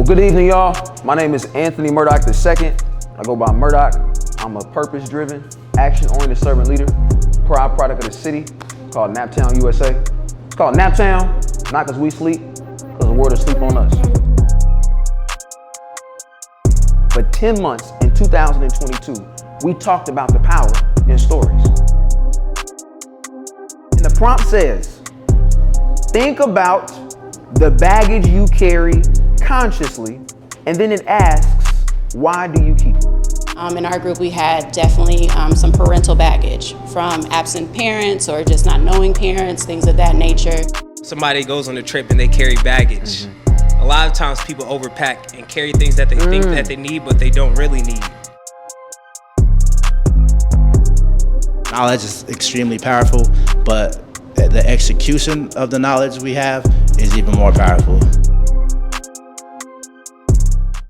Well, good evening, y'all. My name is Anthony Murdoch II. I go by Murdoch. I'm a purpose-driven, action-oriented servant leader, proud product of the city called Naptown, USA. It's called Naptown, not because we sleep, because the world is asleep on us. For 10 months in 2022, we talked about the power in stories. And the prompt says, think about the baggage you carry consciously, and then it asks, why do you keep it? In our group, we had definitely some parental baggage from absent parents or just not knowing parents, things of that nature. Somebody goes on a trip and they carry baggage. A lot of times people overpack and carry things that they think that they need, but they don't really need. Knowledge is extremely powerful, but the execution of the knowledge we have is even more powerful.